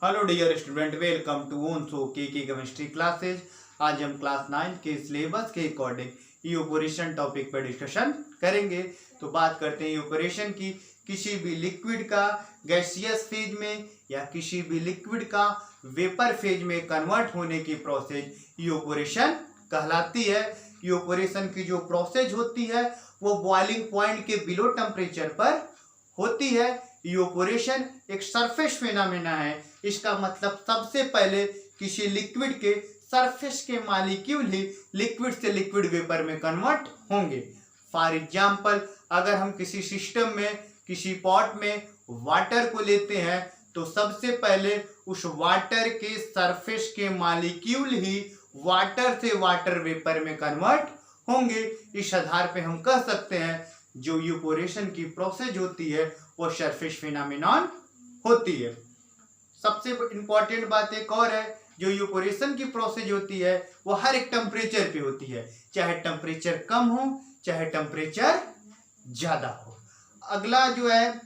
Hello dear student, welcome to ओनसो के chemistry classes. आज हम क्लास 9 के सिलेबस के अकॉर्डिंग इवेपोरेशन टॉपिक पर डिस्कशन करेंगे। तो बात करते हैं इवेपोरेशन की। किसी भी लिक्विड का गैसियस फेज में या किसी भी लिक्विड का वेपर फेज में कन्वर्ट होने की प्रोसेस इवेपोरेशन कहलाती है। इवेपोरेशन की जो प्रोसेस होती है वो बॉइलिंग पॉइंट के बिलो टेम्परेचर पर होती है। इवेपोरेशन एक सरफेस फिनोमेना है। इसका मतलब सबसे पहले किसी लिक्विड के सरफेस के मॉलिक्यूल ही लिक्विड से लिक्विड वेपर में कन्वर्ट होंगे। फॉर एग्जांपल, अगर हम किसी सिस्टम में किसी पॉट में वाटर को लेते हैं तो सबसे पहले उस वाटर के सरफेस के मॉलिक्यूल ही वाटर से वाटर वेपर में कन्वर्ट होंगे। इस आधार पे हम कह सकते हैं जो इवेपोरेशन की प्रोसेस होती है वो सरफेस फिनोमेनन होती है। सबसे इंपॉर्टेंट बात एक और है, जो इवेपोरेशन की प्रोसेस होती है वो हर एक टेम्परेचर पे होती है, चाहे टेम्परेचर कम हो चाहे टेम्परेचर ज्यादा हो। अगला जो है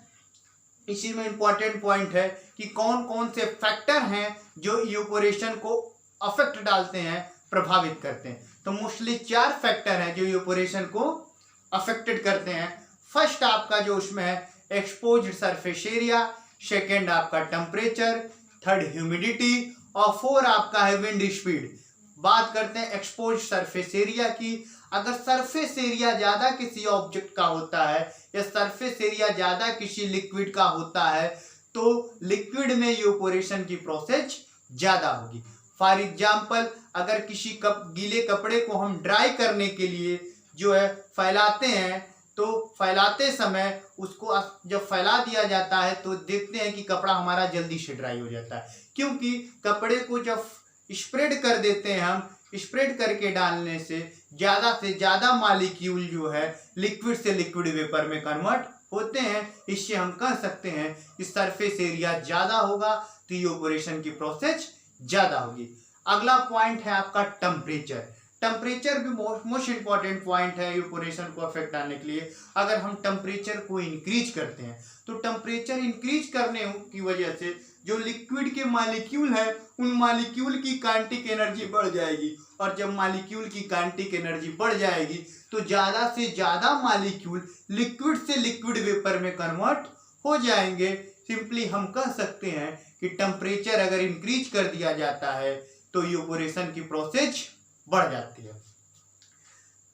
इसी में इंपॉर्टेंट पॉइंट है कि कौन कौन से फैक्टर हैं जो इवेपोरेशन को अफेक्ट डालते हैं, प्रभावित करते हैं। तो मोस्टली 4 फैक्टर हैं जो इवेपोरेशन को अफेक्टेड करते हैं। फर्स्ट आपका जो उसमें है एक्सपोज्ड सरफेस एरिया, सेकेंड आपका टेम्परेचर, थर्ड ह्यूमिडिटी और 4 आपका है विंड स्पीड। बात करते हैं एक्सपोज सरफेस एरिया की। अगर सरफेस एरिया ज्यादा किसी ऑब्जेक्ट का होता है या सरफेस एरिया ज्यादा किसी लिक्विड का होता है तो लिक्विड में इवेपोरेशन की प्रोसेस ज्यादा होगी। फॉर एग्जाम्पल, अगर किसी गीले कपड़े को हम ड्राई करने के लिए जो है फैलाते हैं तो फैलाते समय उसको जब फैला दिया जाता है तो देखते हैं कि कपड़ा हमारा जल्दी से ड्राई हो जाता है, क्योंकि कपड़े को जब स्प्रेड कर देते हैं हम, स्प्रेड करके डालने से ज़्यादा मॉलिक्यूल जो है लिक्विड से लिक्विड वेपर में कन्वर्ट होते हैं। इससे हम कह सकते हैं कि सरफेस एरिया ज़्यादा होगा तो इवेपोरेशन की प्रोसेस ज़्यादा होगी। अगला पॉइंट है आपका टेम्परेचर। टेम्परेचर भी मोस्ट इंपॉर्टेंट पॉइंट है इवेपोरेशन को अफेक्ट आने के लिए। अगर हम टेम्परेचर को इंक्रीज करते हैं तो टेम्परेचर इंक्रीज करने की वजह से जो लिक्विड के मॉलिक्यूल है उन मॉलिक्यूल की काइनेटिक एनर्जी बढ़ जाएगी, और जब मॉलिक्यूल की काइनेटिक एनर्जी बढ़ जाएगी तो ज़्यादा से ज़्यादा मॉलिक्यूल लिक्विड से लिक्विड वेपर में कन्वर्ट हो जाएंगे। सिंपली हम कह सकते हैं कि टेम्परेचर अगर इंक्रीज कर दिया जाता है तो इवेपोरेशन की प्रोसेस बढ़ जाती है।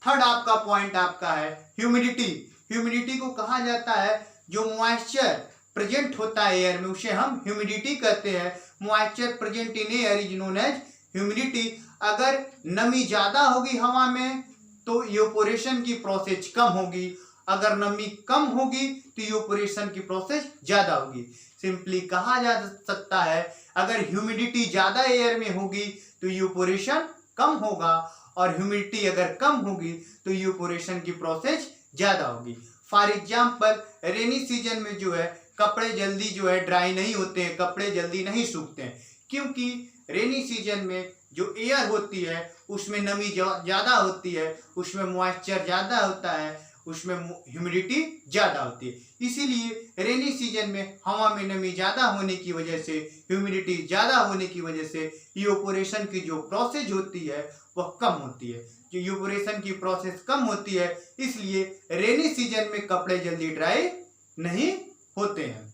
थर्ड आपका पॉइंट आपका है ह्यूमिडिटी। ह्यूमिडिटी को कहा जाता है जो मॉइस्चर प्रेजेंट होता है एयर में उसे हम ह्यूमिडिटी कहते हैं। Moisture present in air is known as humidity. अगर नमी ज्यादा होगी हवा में तो इवेपोरेशन की प्रोसेस कम होगी, अगर नमी कम होगी तो इवेपोरेशन की प्रोसेस ज्यादा होगी। सिंपली कहा जा सकता है अगर ह्यूमिडिटी ज्यादा एयर में होगी तो इवेपोरेशन कम होगा, और ह्यूमिडिटी अगर कम होगी तो इवेपोरेशन की प्रोसेस ज्यादा होगी। फॉर एग्जांपल, रेनी सीजन में जो है कपड़े जल्दी जो है ड्राई नहीं होते हैं, कपड़े जल्दी नहीं सूखते हैं, क्योंकि रेनी सीजन में जो एयर होती है उसमें नमी ज्यादा होती है, उसमें मॉइस्चर ज्यादा होता है, उसमें ह्यूमिडिटी ज्यादा होती है। इसीलिए रेनी सीजन में हवा में नमी ज्यादा होने की वजह से, ह्यूमिडिटी ज्यादा होने की वजह से इवेपोरेशन की जो प्रोसेस होती है वह कम होती है। जो इवेपोरेशन की प्रोसेस कम होती है इसलिए रेनी सीजन में कपड़े जल्दी ड्राई नहीं होते हैं।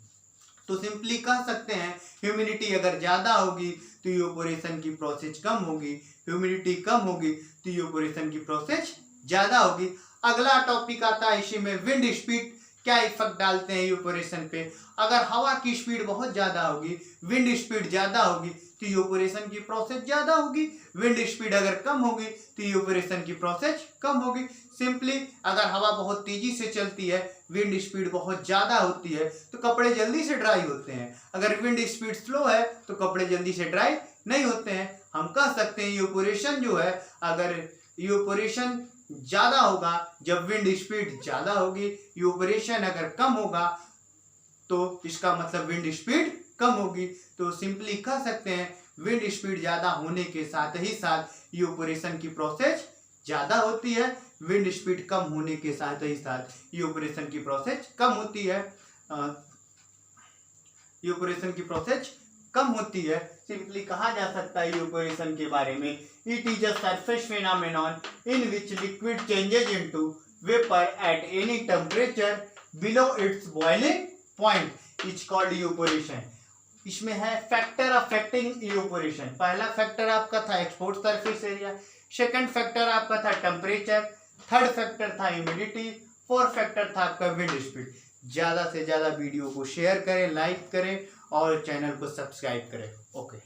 तो सिंपली कह सकते हैं ह्यूमिडिटी अगर ज्यादा होगी तो इवेपोरेशन की प्रोसेस कम होगी, ह्यूमिडिटी कम होगी तो इवेपोरेशन की प्रोसेस ज्यादा होगी। अगला टॉपिक आता है इसी में विंड स्पीड क्या इफेक्ट डालते हैं इवेपोरेशन पे। अगर हवा की स्पीड बहुत ज्यादा होगी, विंड स्पीड ज्यादा होगी तो इवेपोरेशन की प्रोसेस ज्यादा होगी। विंड स्पीड अगर कम होगी तो इवेपोरेशन की प्रोसेस कम होगी। सिंपली अगर हवा बहुत तेजी से चलती है, विंड स्पीड बहुत ज्यादा होती है तो कपड़े जल्दी से ड्राई होते हैं, अगर विंड स्पीड स्लो है तो कपड़े जल्दी से ड्राई नहीं होते हैं। हम कह सकते हैं इवेपोरेशन जो है, अगर इवेपोरेशन ज्यादा होगा जब विंड स्पीड ज्यादा होगी, इवेपोरेशन अगर कम होगा तो इसका मतलब विंड स्पीड कम होगी। तो सिंपली कह सकते हैं विंड स्पीड ज्यादा होने के साथ ही साथ इवेपोरेशन की प्रोसेस ज्यादा होती है, विंड स्पीड कम होने के साथ ही साथ इवेपोरेशन की प्रोसेस कम होती है, इवेपोरेशन की प्रोसेस कम होती है, सिंपली कहा जा सकता है इवेपोरेशन के बारे में, it is a surface phenomenon in which liquid changes into vapour at any temperature below its boiling point is called evaporation. इसमें है फैक्टर अफेक्टिंग इवेपोरेशन। पहला फैक्टर आपका था export surface area, second factor आपका था टेम्परेचर, थर्ड फैक्टर था humidity, fourth factor था आपका विंड स्पीड। ज़्यादा से ज़्यादा वीडियो को शेयर करें, लाइक करें और चैनल को सब्सक्राइब करें। ओके।